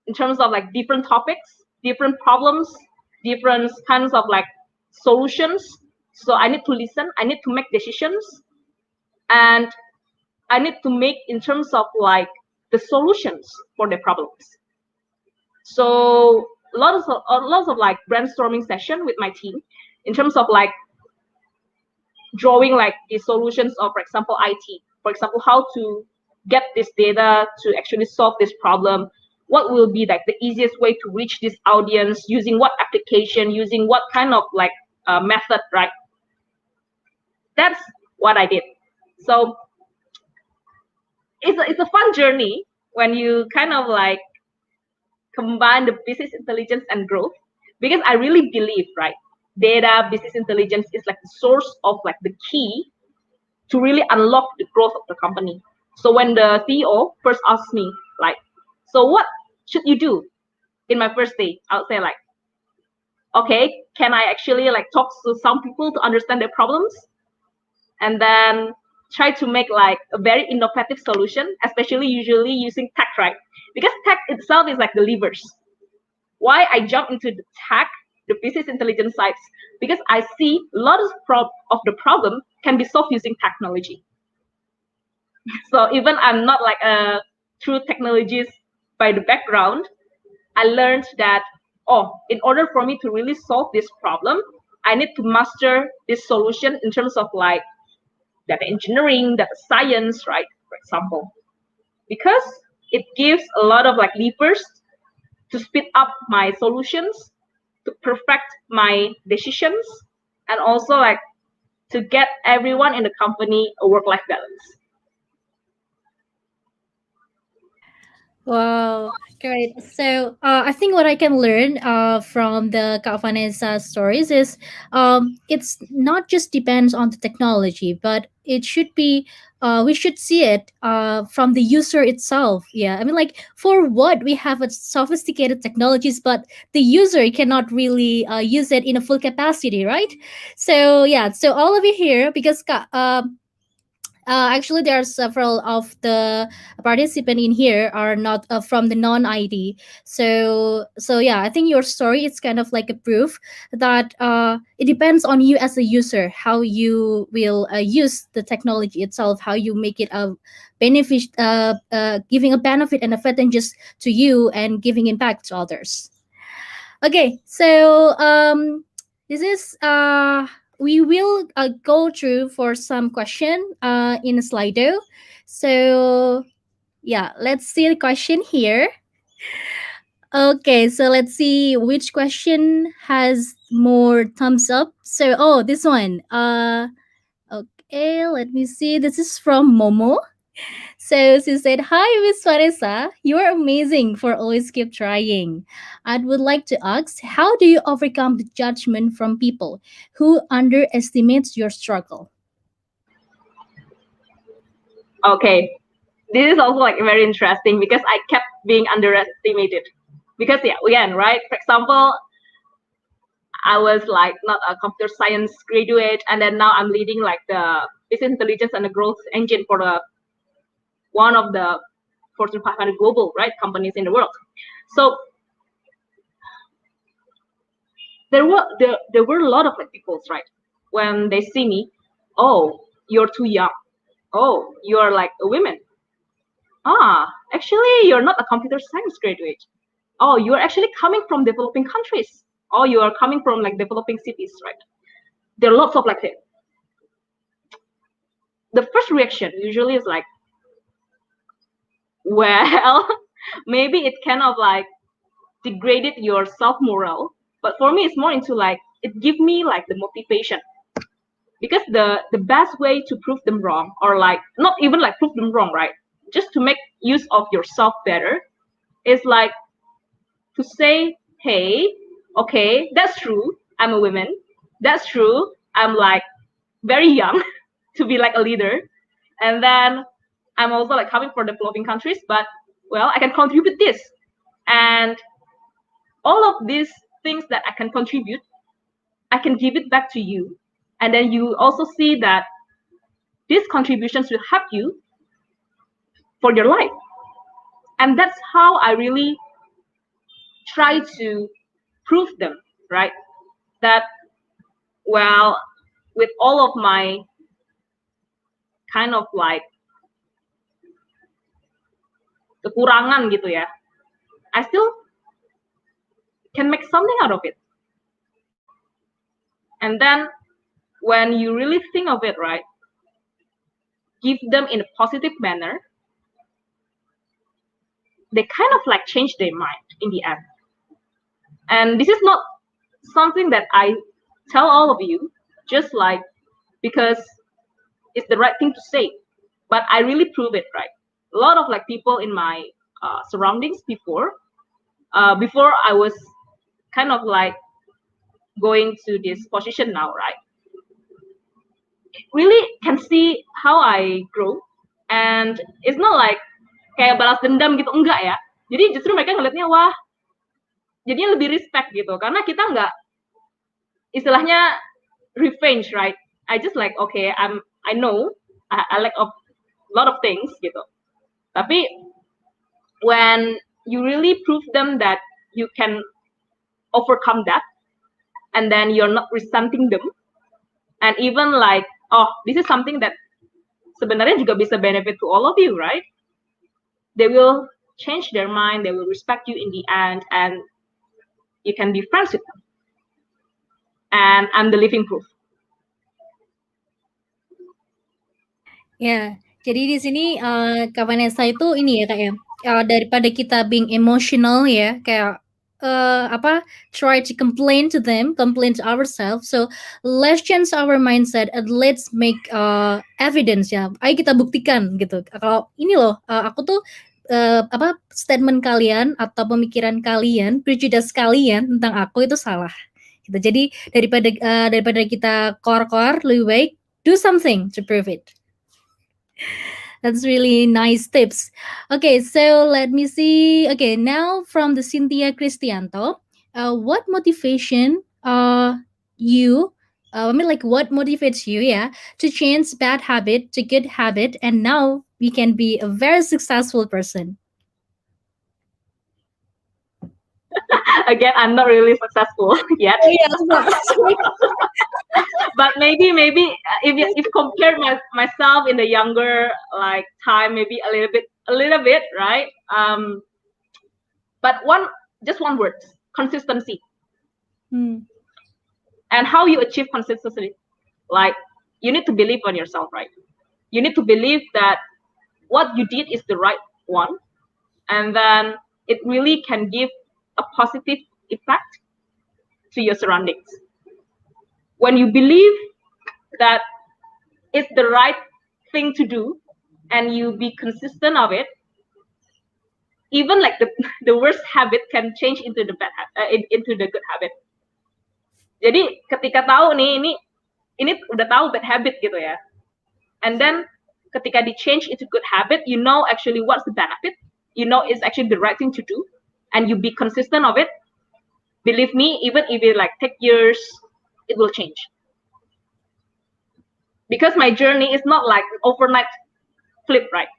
in terms of like different topics, different problems, different kinds of like solutions. So I need to listen, I need to make decisions, and I need to make in terms of like the solutions for the problems. So lots of like brainstorming session with my team in terms of like drawing like the solutions of, for example, IT. For example, how to get this data to actually solve this problem. What will be like the easiest way to reach this audience, using what application, using what kind of like method, right? That's what I did. So it's a fun journey when you kind of like combine the business intelligence and growth, because I really believe, right, data business intelligence is like the source of like the key to really unlock the growth of the company. So when the CEO first asked me, like, so what should you do in my first day? I would say like, okay, can I actually like talk to some people to understand their problems, and then try to make like a very innovative solution, especially usually using tech, right? Because tech itself is like the levers. Why I jump into the tech, the business intelligence sides? Because I see a lot of the problem can be solved using technology. So even I'm not like a true technologist by the background, I learned that, oh, in order for me to really solve this problem, I need to master this solution in terms of like data engineering, data science, right? For example, because it gives a lot of like levers to speed up my solutions, to perfect my decisions, and also like to get everyone in the company a work-life balance. Wow, great. So, I think what I can learn from the Kak Vanessa stories is it's not just depends on the technology, but it should be we should see it from the user itself. Yeah, I mean, like for what we have a sophisticated technologies, but the user cannot really use it in a full capacity, right? So yeah, so all of you here because actually, there are several of the participant in here are not from the non-ID. So yeah, I think your story is kind of like a proof that it depends on you as a user how you will use the technology itself, how you make it a benefit, giving a benefit and advantages to you and giving impact to others. Okay, so this is we will go through for some question in a Slido. So yeah, let's see the question here. Okay, so let's see which question has more thumbs up. So oh, this one. Okay, let me see. This is from Momo. So she said, "Hi, Miss Vanessa. You are amazing for always keep trying. I would like to ask, how do you overcome the judgment from people who underestimates your struggle?" Okay, this is also like very interesting because I kept being underestimated. Because yeah, again, right? For example, I was like not a computer science graduate, and then now I'm leading like the business intelligence and the growth engine for the one of the Fortune 500 global right companies in the world. So there were a lot of like people, right, when they see me, oh, you're too young, oh, you're like a woman, actually you're not a computer science graduate. Oh, you are actually coming from developing countries. Or you are coming from like developing cities, right? There are lots of like that. The first reaction usually is like, well, maybe it kind of like degraded your self morale. But for me, it's more into like it give me like the motivation, because the best way to prove them wrong, or like not even like prove them wrong, right? Just to make use of yourself better, is like to say, hey, okay, that's true. I'm a woman. That's true. I'm like very young to be like a leader, and then I'm also like coming from developing countries, but well, I can contribute this, and all of these things that I can contribute, I can give it back to you, and then you also see that these contributions will help you for your life. And that's how I really try to prove them, right? That, well, with all of my kind of like kekurangan gitu ya, I still can make something out of it. And then when you really think of it, right, give them in a positive manner, they kind of like change their mind in the end. And this is not something that I tell all of you just like because it's the right thing to say, but I really prove it, right? A lot of like people in my surroundings before I was kind of like going to this position now, right? Really can see how I grow, and it's not like kayak balas dendam gitu, enggak ya. Jadi justru mereka ngeliatnya, wah, jadinya lebih respect gitu, karena kita nggak istilahnya revenge, right? I just like, okay, I know I like a lot of things gitu, tapi when you really prove them that you can overcome that, and then you're not resenting them, and even like, oh, this is something that sebenarnya juga bisa benefit to all of you, right? They will change their mind, they will respect you in the end, and you can be friends with them. And I'm the living proof. Ya, jadi di sini Kak Vanessa itu ini ya Kak ya, daripada kita being emotional ya, kayak apa try to complain to them, complain to ourselves. So let's change our mindset and let's make evidence ya. Ayo kita buktikan gitu. Kalau ini loh, aku tuh apa statement kalian atau pemikiran kalian, prejudice kalian tentang aku itu salah. Gitu. Jadi daripada kita kor-kor, lebih baik do something to prove it. That's really nice tips. Okay, so let me see. Okay, now from the Cynthia Cristianto, what motivation you I mean like what motivates you, yeah, to change bad habit to good habit and now we can be a very successful person. Again, I'm not really successful yet. Oh yeah, But maybe if compare myself in the younger like time, maybe a little bit, right? But just one word: consistency. And how you achieve consistency, like you need to believe on yourself, right? You need to believe that what you did is the right one, and then it really can give a positive effect to your surroundings. When you believe that it's the right thing to do and you be consistent of it, even like the worst habit can change into the into the good habit. Jadi ketika tahu nih ini udah tahu bad habit gitu ya, and then ketika di change into good habit, you know actually what's the benefit, you know it's actually the right thing to do, and you be consistent of it. Believe me, even if it like take years, it will change. Because my journey is not like an overnight flip, right?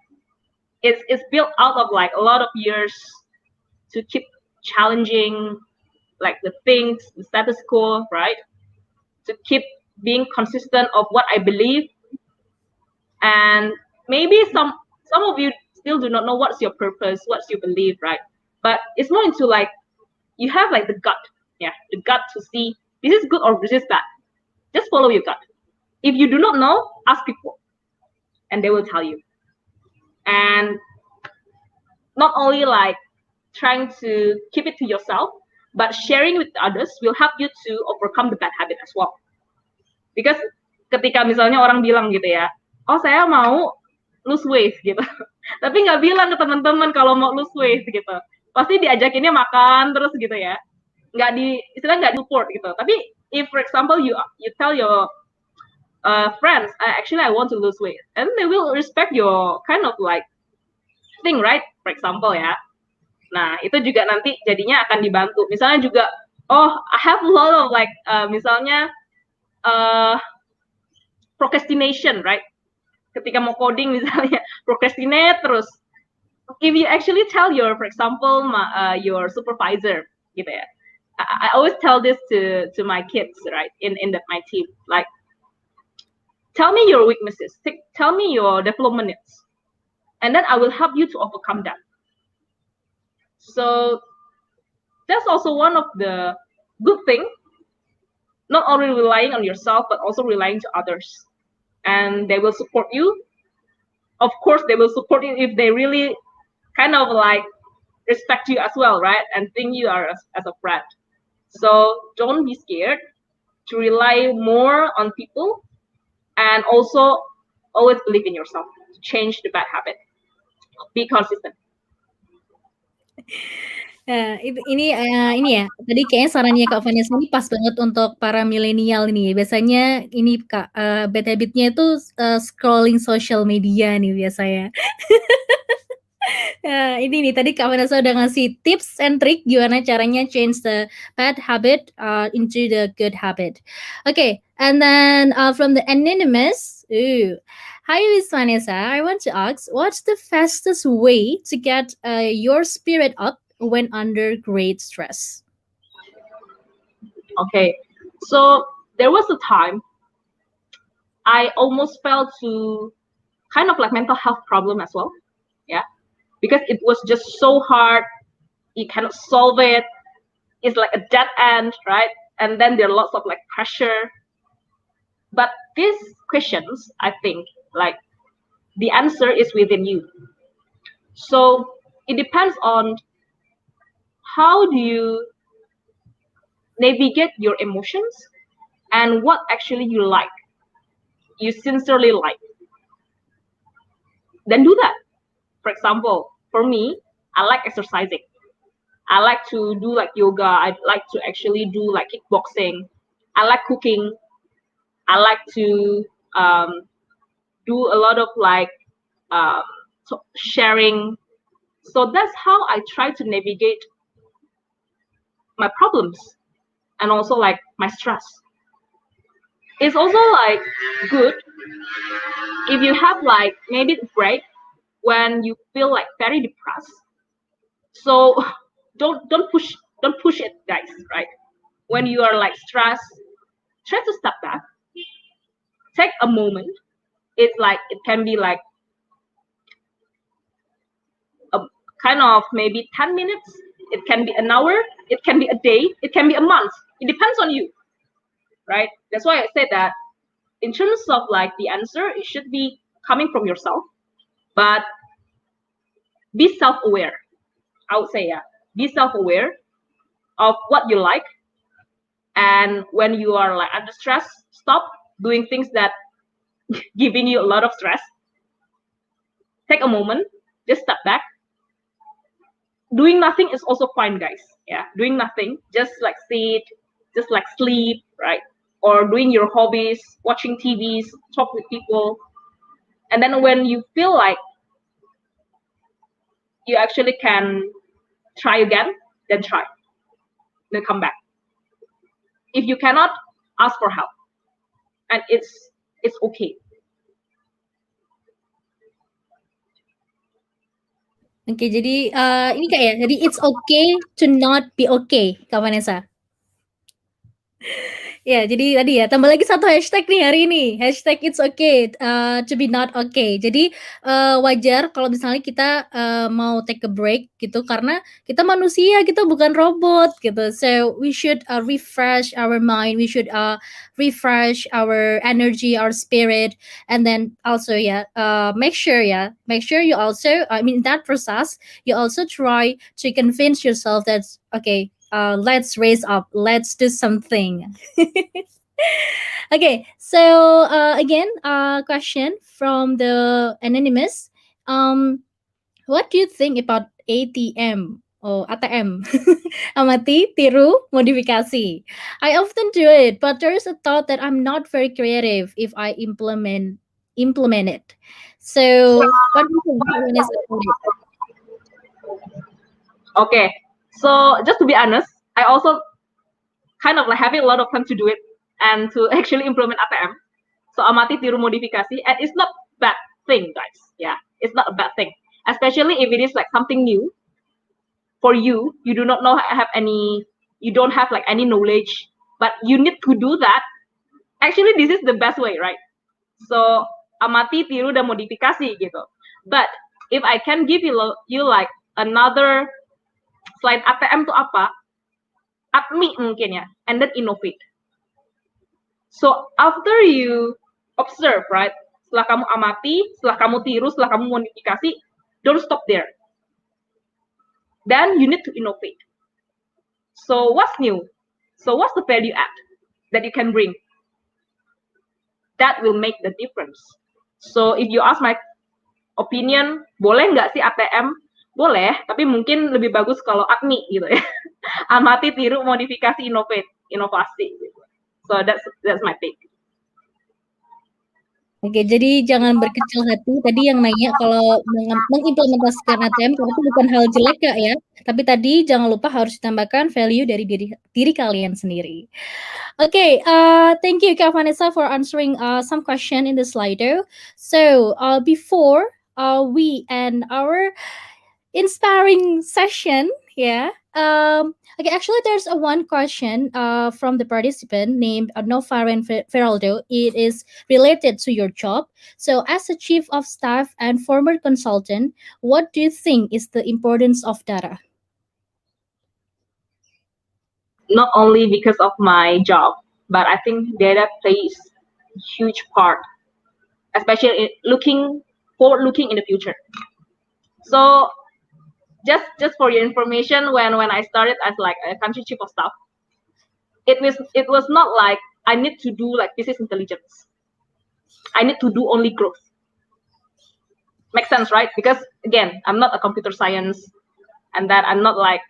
It's built out of like a lot of years to keep challenging like the things, the status quo, right? To keep being consistent of what I believe. And maybe some of you still do not know what's your purpose, what's your belief, right? But it's more into like you have like the gut, yeah, the gut to see this is good or this is bad. Just follow your gut. If you do not know, ask people, and they will tell you. And not only like trying to keep it to yourself, but sharing with others will help you to overcome the bad habit as well. Because ketika misalnya orang bilang gitu ya, oh saya mau lose weight gitu, tapi nggak bilang ke teman-teman kalau mau lose weight gitu, pasti diajakinnya makan terus gitu ya, nggak di istilah nggak di support gitu. Tapi if for example you tell your friends, actually I want to lose weight, and they will respect your kind of like thing, right? For example ya. Nah, itu juga nanti jadinya akan dibantu. Misalnya juga, oh, I have a lot of like, misalnya procrastination, right? Ketika mau coding misalnya, procrastinate terus. If you actually tell your, for example, your supervisor, gitu ya. I always tell this to my kids, right? In my team, like, tell me your weaknesses, tell me your development needs, and then I will help you to overcome that. So that's also one of the good thing, not only relying on yourself but also relying to others, and they will support you. Of course they will support you if they really kind of like respect you as well, right? And think you are as a friend. So don't be scared to rely more on people, and also always believe in yourself to change the bad habit. Be consistent. Ini ya, tadi kayaknya sarannya Kak Vanessa ini pas banget untuk para milenial nih. Biasanya ini Kak, bad habit-nya itu, scrolling social media nih biasanya. Ini nih tadi Kak Vanessa udah ngasih tips and trick gimana caranya change the bad habit, into the good habit. Okay, and then, from the anonymous, hi Miss Vanessa, I want to ask, what's the fastest way to get your spirit up when under great stress? Okay, so there was a time I almost fell to kind of like mental health problem as well, yeah, because it was just so hard. You cannot solve it. It's like a dead end, right? And then there are lots of like pressure. But these questions, I think, like the answer is within you. So it depends on how do you navigate your emotions and what actually you like, you sincerely like. Then do that. For example, for me, I like exercising. I like to do like yoga. I like to actually do like kickboxing. I like cooking. I like to do a lot of like sharing. So that's how I try to navigate my problems and also like my stress. It's also like good if you have like maybe a break when you feel like very depressed. So don't push it, guys, right? When you are like stressed, try to step back, take a moment. It's like it can be like a kind of maybe 10 minutes, it can be an hour, it can be a day, it can be a month. It depends on you, right? That's why I said that in terms of like the answer, it should be coming from yourself, but be self-aware. I would say, yeah, be self-aware of what you like, and when you are like under stress, stop doing things that giving you a lot of stress. Take a moment, just step back. Doing nothing is also fine, guys. Yeah, doing nothing, just like sit, just like sleep, right? Or doing your hobbies, watching TVs, talk with people. And then when you feel like you actually can try again, then try, then come back. If you cannot, ask for help, and it's okay. Oke, jadi, ini Kak ya, jadi it's okay to not be okay, Kak Vanessa? Ya, jadi tadi ya tambah lagi satu hashtag nih hari ini, hashtag it's okay to be not okay. Jadi wajar kalau misalnya kita mau take a break gitu karena kita manusia, kita bukan robot gitu. So we should refresh our mind, we should refresh our energy, our spirit, and then also make sure you also, I mean, in that process you also try to convince yourself that okay, let's raise up, let's do something. Okay, so again, question from the anonymous. What do you think about ATM or ATM? Amati, tiru, modifikasi. I often do it, but there is a thought that I'm not very creative if I implement it. So, what do you think, Vanessa, about it? Okay, so just to be honest, I also kind of like having a lot of time to do it and to actually implement ATM. So amati tiru modifikasi, and it's not bad thing, guys. Yeah, it's not a bad thing, especially if it is like something new for you. You do not know have any, you don't have like any knowledge, but you need to do that. Actually, this is the best way, right? So amati tiru dan modifikasi gitu. But if I can give you like another selain ATM tuh apa? Admi mungkin ya, and then innovate. So after you observe, right? Setelah kamu amati, setelah kamu tiru, setelah kamu modifikasi, don't stop there. Then you need to innovate. So what's new? So what's the value add that you can bring? That will make the difference. So if you ask my opinion, boleh nggak sih ATM? Boleh, tapi mungkin lebih bagus kalau admi gitu ya. Amati, tiru, modifikasi, inovasi. Gitu. So that's my take. Oke, jadi jangan berkecil hati. Tadi yang nanya kalau mengimplementasikan ATM itu bukan hal jelek Kak ya. Tapi tadi jangan lupa harus ditambahkan value dari diri kalian sendiri. Okay, thank you Kak Vanessa for answering some question in the Slido. So before we end our inspiring session, yeah. Okay, actually, there's a one question from the participant named Novaren Feraldo. It is related to your job. So, as a chief of staff and former consultant, what do you think is the importance of data? Not only because of my job, but I think data plays a huge part, especially looking in the future. So just for your information, when I started as like a country chief of staff, it was not like I need to do like business intelligence. I need to do only growth. Makes sense, right? Because again, I'm not a computer science, and that I'm not like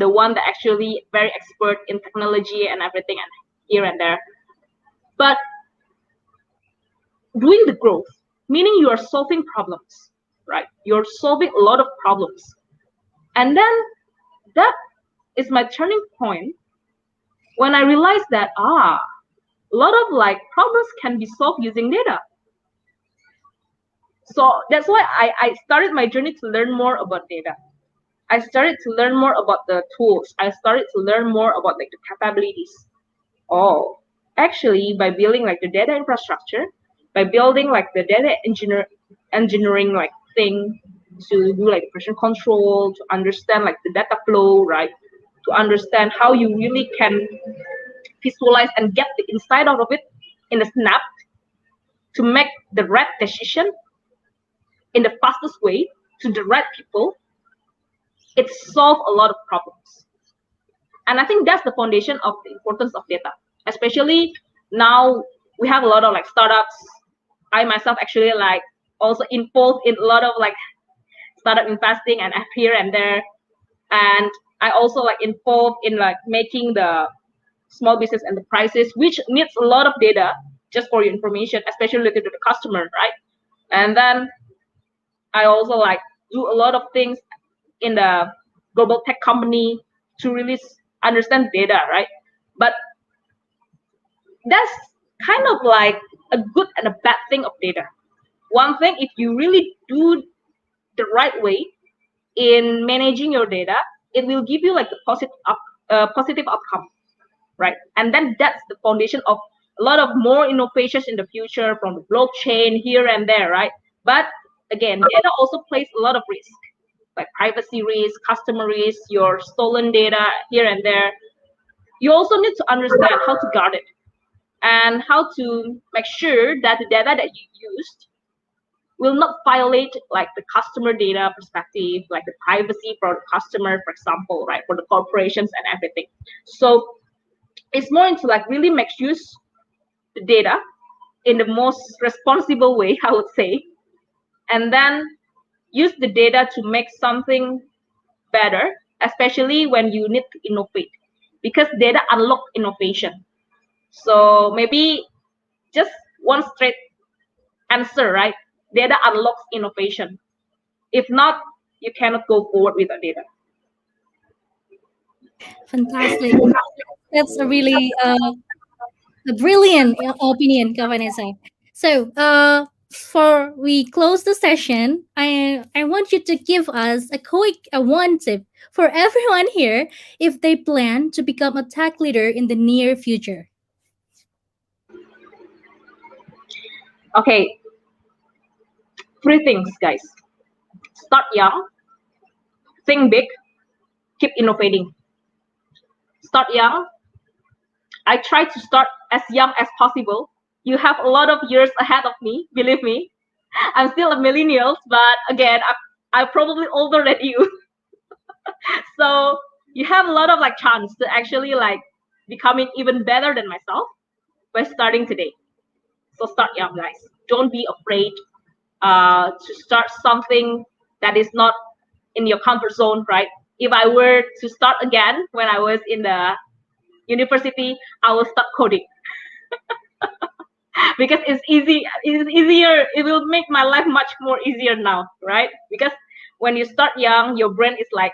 the one that actually very expert in technology and everything and here and there. But doing the growth, meaning you are solving problems, right? You're solving a lot of problems. And then that is my turning point when I realized that, a lot of like problems can be solved using data. So that's why I started my journey to learn more about data. I started to learn more about the tools. I started to learn more about like the capabilities. Oh, actually, by building like the data infrastructure, by building like the data engineering like thing to do like version control, to understand like the data flow, right? To understand how you really can visualize and get the inside out of it in a snap to make the right decision in the fastest way to the right people, it solves a lot of problems. And I think that's the foundation of the importance of data, especially now we have a lot of like startups. I myself actually like also involved in a lot of like startup investing and here and there. And I also like involved in like making the small business enterprises, which needs a lot of data just for your information, especially related to the customer, right? And then I also like do a lot of things in the global tech company to really understand data, right? But that's kind of like a good and a bad thing of data. One thing, if you really do the right way in managing your data, it will give you like the positive outcome. right? And then that's the foundation of a lot of more innovations in the future from the blockchain here and there, right? But again, data also plays a lot of risk, like privacy risk, customer risk, your stolen data here and there. You also need to understand how to guard it and how to make sure that the data that you used will not violate like the customer data perspective, like the privacy for the customer, for example, right, for the corporations and everything. So it's more into like really make use the data in the most responsible way, I would say, and then use the data to make something better, especially when you need to innovate, because data unlock innovation. So maybe just one straight answer, right? Data unlocks innovation. If not, you cannot go forward without data. Fantastic. That's a brilliant opinion, Kak Vanessa. So, for we close the session, I want you to give us a quick one tip for everyone here if they plan to become a tech leader in the near future. Okay, three things, guys. Start young, think big, keep innovating. Start young. I try to start as young as possible. You have a lot of years ahead of me, believe me. I'm still a millennial, but again, I'm probably older than you. So you have a lot of like chance to actually like becoming even better than myself by starting today. So start young, guys. Don't be afraid to start something that is not in your comfort zone, right? If I were to start again when I was in the university, I will start coding because it's easy. It's easier. It will make my life much more easier now, right? Because when you start young, your brain is like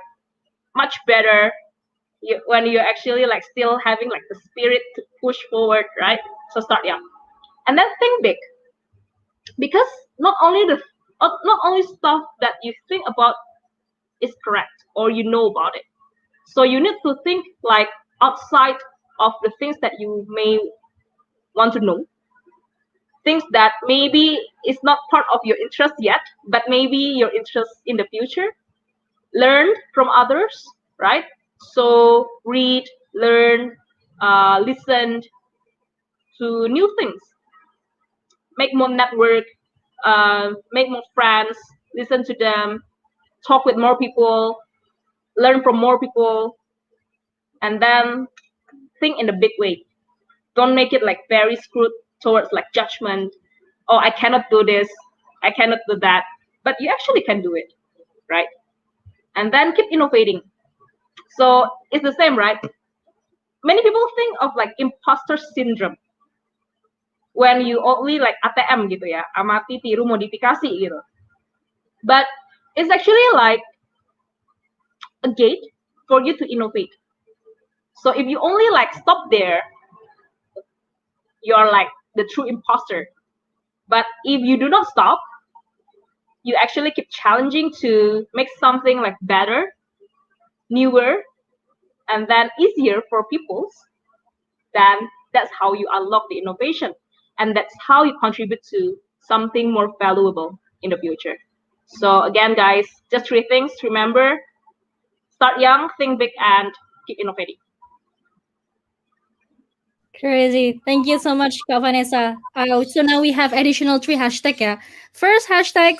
much better. When you're actually like still having like the spirit to push forward, right? So start young, and then think big, because not only the not only stuff that you think about is correct or you know about it. So you need to think like outside of the things that you may want to know, things that maybe is not part of your interest yet, but maybe your interest in the future. Learn from others, right? So read, learn, listen to new things, make more network, make more friends, listen to them, talk with more people, learn from more people, and then think in a big way. Don't make it like very screwed towards like judgment. Oh, I cannot do this, I cannot do that, but you actually can do it, right? And then keep innovating. So it's the same, right? Many people think of like imposter syndrome when you only like ATM gitu ya, amati tiru modifikasi gitu. But it's actually like a gate for you to innovate. So if you only like stop there, you're like the true imposter. But if you do not stop, you actually keep challenging to make something like better, newer, and then easier for people, then that's how you unlock the innovation. And that's how you contribute to something more valuable in the future. So again, guys, just three things. Remember, start young, think big, and keep innovating. Crazy. Thank you so much, Kak Vanessa. So now we have additional three hashtags. Yeah. First hashtag,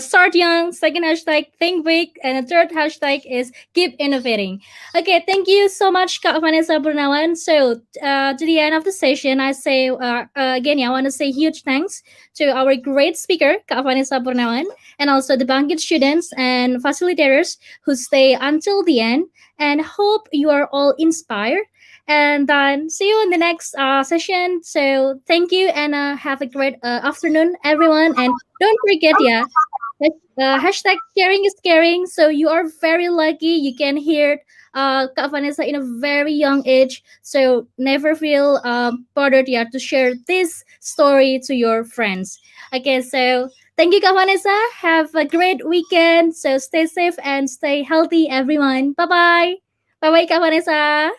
start young. Second hashtag, think big. And the third hashtag is keep innovating. Okay, thank you so much, Kak Vanessa Purnawan. So to the end of the session, I say again, yeah, I want to say huge thanks to our great speaker, Kak Vanessa Purnawan, and also the Bangkit students and facilitators who stay until the end. And hope you are all inspired, and then see you in the next session. So thank you, and have a great afternoon, everyone. And don't forget, yeah, hashtag sharing is caring. So you are very lucky. You can hear Kak Vanessa in a very young age. So never feel bothered, yeah, to share this story to your friends. Okay, so thank you, Kak Vanessa. Have a great weekend. So stay safe and stay healthy, everyone. Bye bye. Bye bye, Kak Vanessa.